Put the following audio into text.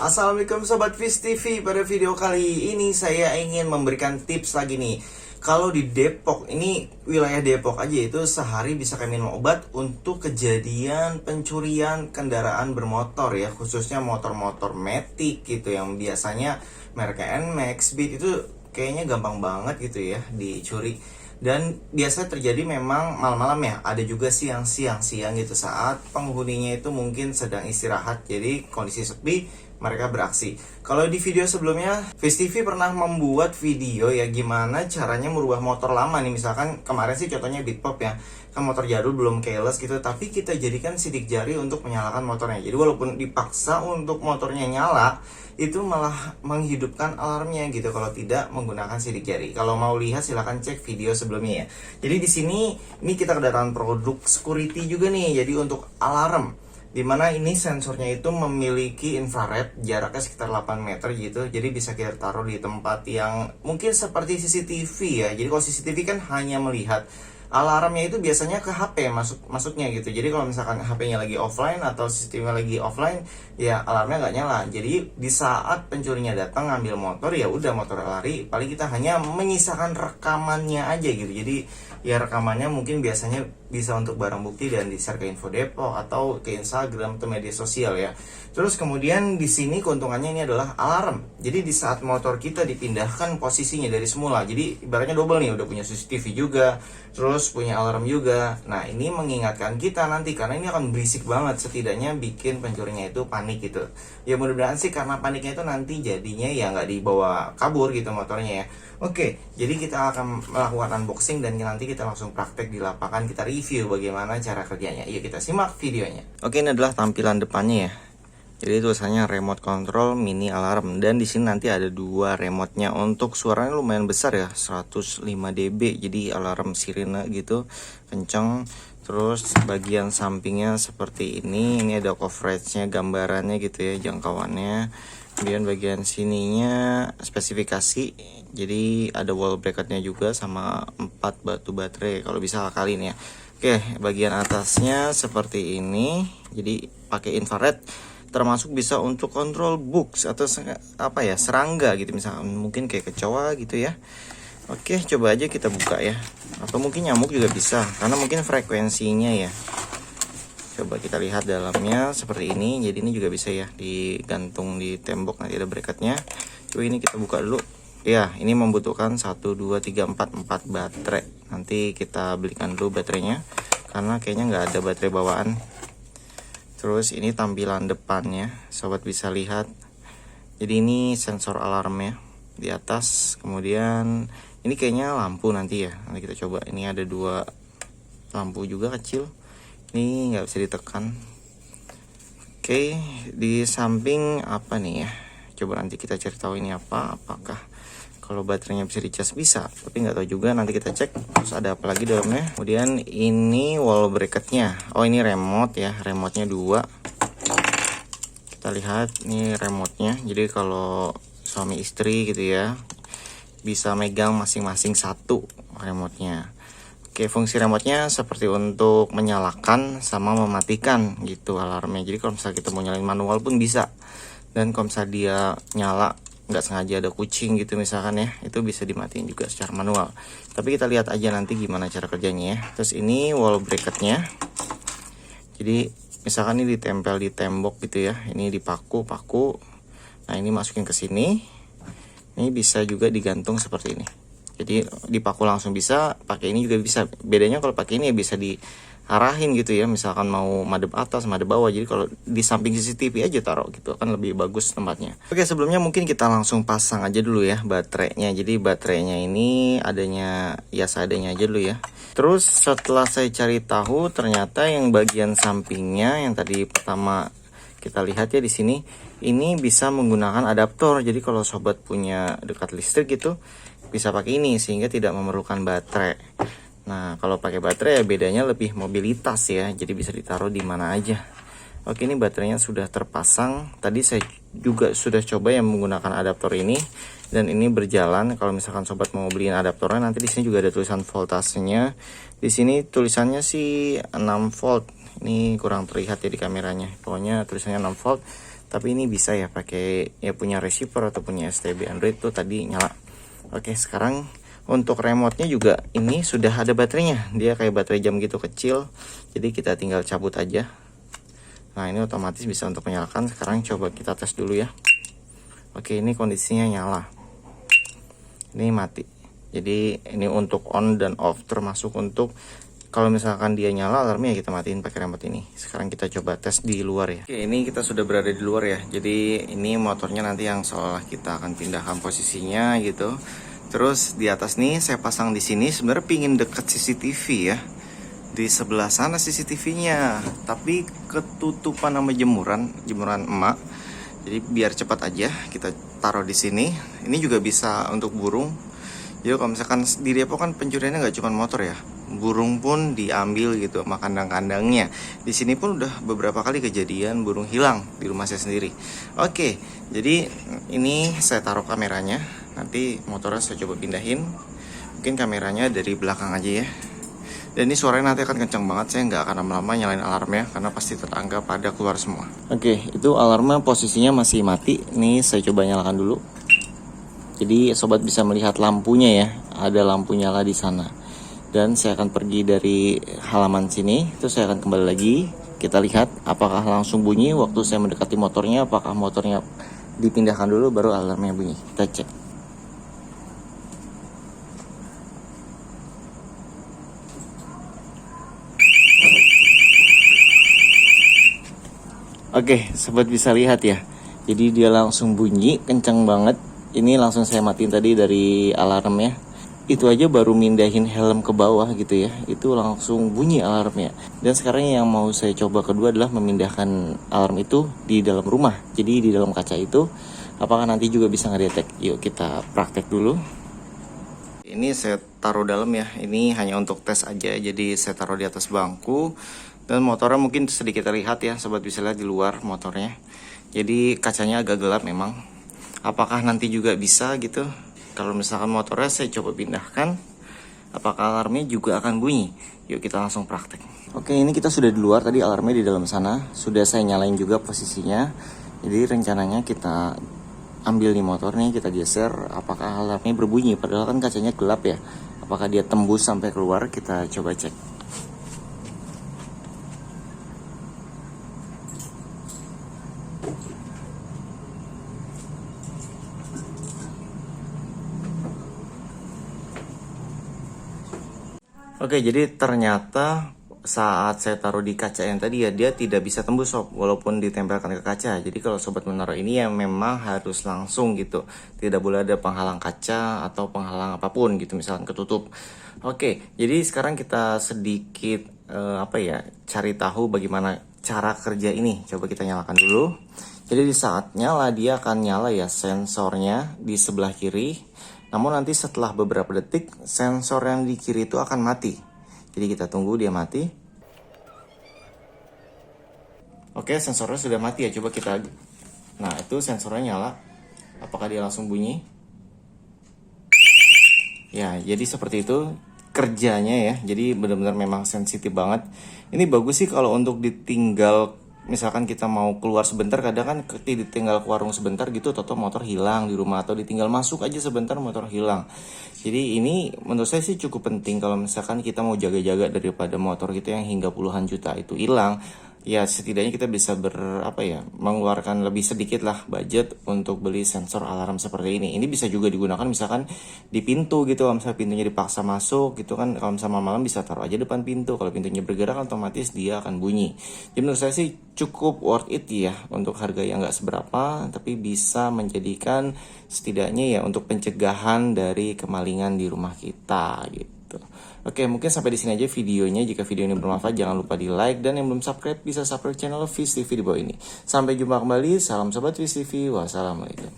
Assalamualaikum Sobat Fish TV. Pada video kali ini saya ingin memberikan tips lagi nih. Kalau di Depok, ini wilayah Depok aja itu sehari bisa kami minum obat untuk kejadian pencurian kendaraan bermotor ya. Khususnya motor-motor Matic gitu yang biasanya mereknya NMAX, Beat itu kayaknya gampang banget gitu ya dicuri. Dan biasa terjadi memang malam-malam ya, ada juga siang-siang gitu saat penghuninya itu mungkin sedang istirahat, jadi kondisi sepi mereka beraksi. Kalau di video sebelumnya, Fish TV pernah membuat video ya gimana caranya merubah motor lama nih. Misalkan kemarin sih contohnya Beatpop ya, kan motor jadul belum keyless gitu, tapi kita jadikan sidik jari untuk menyalakan motornya. Jadi walaupun dipaksa untuk motornya nyala, itu malah menghidupkan alarmnya gitu kalau tidak menggunakan sidik jari. Kalau mau lihat silahkan cek video sebelumnya ya. Jadi di sini ini kita kedatangan produk security juga nih. Jadi untuk alarm, dimana ini sensornya itu memiliki infrared, jaraknya sekitar 8 meter gitu. Jadi bisa kita taruh di tempat yang mungkin seperti CCTV ya. Jadi kalau CCTV kan hanya melihat, alarmnya itu biasanya ke HP masuknya gitu. Jadi kalau misalkan HP-nya lagi offline atau sistemnya lagi offline, ya alarmnya nggak nyala. Jadi di saat pencurinya datang ngambil motor, ya udah motor lari, paling kita hanya menyisakan rekamannya aja gitu. Jadi ya rekamannya mungkin biasanya bisa untuk barang bukti dan di-share ke Info Depok atau ke Instagram atau media sosial ya. Terus kemudian di sini keuntungannya ini adalah alarm. Jadi di saat motor kita dipindahkan posisinya dari semula, jadi ibaratnya double nih, udah punya CCTV juga, terus punya alarm juga. Nah ini mengingatkan kita nanti, karena ini akan berisik banget, setidaknya bikin pencurinya itu panik gitu. Ya mudah-mudahan sih karena paniknya itu nanti jadinya ya nggak dibawa kabur gitu motornya ya. Oke, jadi kita akan melakukan unboxing dan nanti kita langsung praktek di lapangan, kita review bagaimana cara kerjanya. Yuk kita simak videonya. Oke, ini adalah tampilan depannya ya. Jadi tulisannya remote control mini alarm, dan di sini nanti ada dua remote-nya. Untuk suaranya lumayan besar ya, 105 dB. Jadi alarm sirine gitu, kenceng. Terus bagian sampingnya seperti ini ada coveragenya, gambarannya gitu ya, jangkauannya. Kemudian bagian sininya spesifikasi. Jadi ada wall bracketnya juga sama 4 batu baterai kalau bisa akalin ya. Oke, bagian atasnya seperti ini. Jadi pakai infrared, termasuk bisa untuk kontrol bugs atau apa ya, serangga gitu misalkan, mungkin kayak kecoa gitu ya. Oke, coba aja kita buka ya, atau mungkin nyamuk juga bisa karena mungkin frekuensinya ya. Coba kita lihat dalamnya seperti ini. Jadi ini juga bisa ya digantung di tembok, nanti ada bracketnya. Coba ini kita buka dulu ya. Ini membutuhkan 1 2 3 4 baterai. Nanti kita belikan dulu baterainya karena kayaknya nggak ada baterai bawaan. Terus ini tampilan depannya, sobat bisa lihat. Jadi ini sensor alarmnya di atas. Kemudian ini kayaknya lampu nanti ya. Nanti kita coba. Ini ada 2 lampu juga kecil. Ini nggak bisa ditekan. Oke, di samping apa nih ya? Coba nanti kita cari tahu ini apa. Apakah kalau baterainya bisa dicas, bisa, tapi nggak tahu juga, nanti kita cek. Terus ada apa lagi dalamnya? Kemudian ini wall bracketnya. Oh ini remote ya, remotenya 2. Kita lihat ini remotenya. Jadi kalau suami istri gitu ya, bisa megang masing-masing 1 remotenya. Oke, fungsi remotenya seperti untuk menyalakan sama mematikan gitu alarmnya. Jadi kalau misalnya kita mau nyalain manual pun bisa. Dan kalau misalnya dia nyala nggak sengaja ada kucing gitu misalkan ya, itu bisa dimatiin juga secara manual. Tapi kita lihat aja nanti gimana cara kerjanya ya. Terus ini wall bracketnya. Jadi misalkan ini ditempel di tembok gitu ya, ini dipaku. Nah ini masukin ke sini. Ini bisa juga digantung seperti ini. Jadi dipaku langsung bisa, pakai ini juga bisa. Bedanya kalau pakai ini ya bisa diarahin gitu ya, misalkan mau madep atas, madep bawah. Jadi kalau di samping CCTV aja taruh gitu, kan lebih bagus tempatnya. Oke, sebelumnya mungkin kita langsung pasang aja dulu ya baterainya. Jadi baterainya ini adanya ya seadanya aja dulu ya. Terus setelah saya cari tahu, ternyata yang bagian sampingnya yang tadi pertama kita lihat ya di sini, ini bisa menggunakan adaptor. Jadi kalau sobat punya dekat listrik gitu, bisa pakai ini sehingga tidak memerlukan baterai. Nah, kalau pakai baterai ya bedanya lebih mobilitas ya. Jadi bisa ditaruh di mana aja. Oke, ini baterainya sudah terpasang. Tadi saya juga sudah coba yang menggunakan adaptor ini dan ini berjalan. Kalau misalkan sobat mau beliin adaptornya, nanti di sini juga ada tulisan voltasenya. Di sini tulisannya sih 6 volt. Ini kurang terlihat ya di kameranya. Pokoknya tulisannya 6 volt. Tapi ini bisa ya pakai ya punya receiver atau punya STB Android tuh tadi nyala. Oke, sekarang untuk remote-nya juga ini sudah ada baterainya. Dia kayak baterai jam gitu kecil. Jadi kita tinggal cabut aja. Nah, ini otomatis bisa untuk menyalakan. Sekarang coba kita tes dulu ya. Oke, ini kondisinya nyala. Ini mati. Jadi ini untuk on dan off, termasuk untuk kalau misalkan dia nyala alarmnya kita matiin pakai remote ini. Sekarang kita coba tes di luar ya. Oke, ini kita sudah berada di luar ya. Jadi ini motornya nanti yang seolah kita akan pindahkan posisinya gitu. Terus di atas nih saya pasang di sini sebenarnya pingin deket CCTV ya. Di sebelah sana CCTV-nya, tapi ketutupan sama jemuran emak. Jadi biar cepat aja kita taruh di sini. Ini juga bisa untuk burung. Jadi kalau misalkan di Depok kan pencuriannya nggak cuma motor ya, burung pun diambil gitu sama kandang-kandangnya. Di sini pun udah beberapa kali kejadian burung hilang di rumah saya sendiri. Oke, jadi ini saya taruh kameranya. Nanti motornya saya coba pindahin. Mungkin kameranya dari belakang aja ya. Dan ini suaranya nanti akan kencang banget. Saya nggak akan lama-lama nyalain alarmnya karena pasti tetangga pada keluar semua. Oke, itu alarmnya posisinya masih mati. Nih saya coba nyalakan dulu. Jadi sobat bisa melihat lampunya ya, ada lampu nyala di sana. Dan saya akan pergi dari halaman sini, terus saya akan kembali lagi. Kita lihat apakah langsung bunyi waktu saya mendekati motornya, apakah motornya dipindahkan dulu baru alarmnya bunyi. Kita cek. Oke, sobat bisa lihat ya. Jadi dia langsung bunyi kencang banget. Ini langsung saya matiin tadi dari alarmnya. Itu aja baru mindahin helm ke bawah gitu ya. Itu langsung bunyi alarmnya. Dan sekarang yang mau saya coba kedua adalah memindahkan alarm itu di dalam rumah. Jadi di dalam kaca itu apakah nanti juga bisa ngedetek? Yuk kita praktek dulu. Ini saya taruh dalam ya. Ini hanya untuk tes aja. Jadi saya taruh di atas bangku. Dan motornya mungkin sedikit terlihat ya. Sobat bisa lihat di luar motornya. Jadi kacanya agak gelap memang. Apakah nanti juga bisa gitu? Kalau misalkan motornya saya coba pindahkan, apakah alarmnya juga akan bunyi? Yuk kita langsung praktek. Oke, ini kita sudah di luar, tadi alarmnya di dalam sana. Sudah saya nyalain juga posisinya. Jadi rencananya kita ambil nih motornya, kita geser. Apakah alarmnya berbunyi? Padahal kan kacanya gelap ya. Apakah dia tembus sampai keluar? Kita coba cek. Oke, jadi ternyata saat saya taruh di kaca yang tadi ya, dia tidak bisa tembus sob, walaupun ditempelkan ke kaca. Jadi kalau sobat menaruh ini ya memang harus langsung gitu. Tidak boleh ada penghalang kaca atau penghalang apapun gitu, misalkan ketutup. Oke, jadi sekarang kita sedikit cari tahu bagaimana cara kerja ini. Coba kita nyalakan dulu. Jadi di saat nyala dia akan nyala ya sensornya di sebelah kiri. Namun nanti setelah beberapa detik sensor yang di kiri itu akan mati. Jadi kita tunggu dia mati. Oke, sensornya sudah mati ya. Coba kita. Nah, itu sensornya nyala. Apakah dia langsung bunyi? Ya, jadi seperti itu kerjanya ya. Jadi benar-benar memang sensitif banget. Ini bagus sih kalau untuk ditinggal. Misalkan kita mau keluar sebentar, kadang kan ditinggal ke warung sebentar gitu, toto motor hilang di rumah, atau ditinggal masuk aja sebentar motor hilang. Jadi ini menurut saya sih cukup penting kalau misalkan kita mau jaga-jaga daripada motor kita yang hingga puluhan juta itu hilang. Ya setidaknya kita bisa mengeluarkan lebih sedikit lah budget untuk beli sensor alarm seperti ini. Ini bisa juga digunakan misalkan di pintu gitu, kalau misalnya pintunya dipaksa masuk gitu kan, kalau misalnya malam bisa taruh aja depan pintu. Kalau pintunya bergerak otomatis dia akan bunyi. Jadi menurut saya sih cukup worth it ya, untuk harga yang nggak seberapa, tapi bisa menjadikan setidaknya ya untuk pencegahan dari kemalingan di rumah kita gitu. Oke, mungkin sampai di sini aja videonya. Jika video ini bermanfaat, jangan lupa di like, dan yang belum subscribe bisa subscribe channel Fish TV di bawah ini. Sampai jumpa kembali. Salam sobat Fish TV. Wassalamualaikum.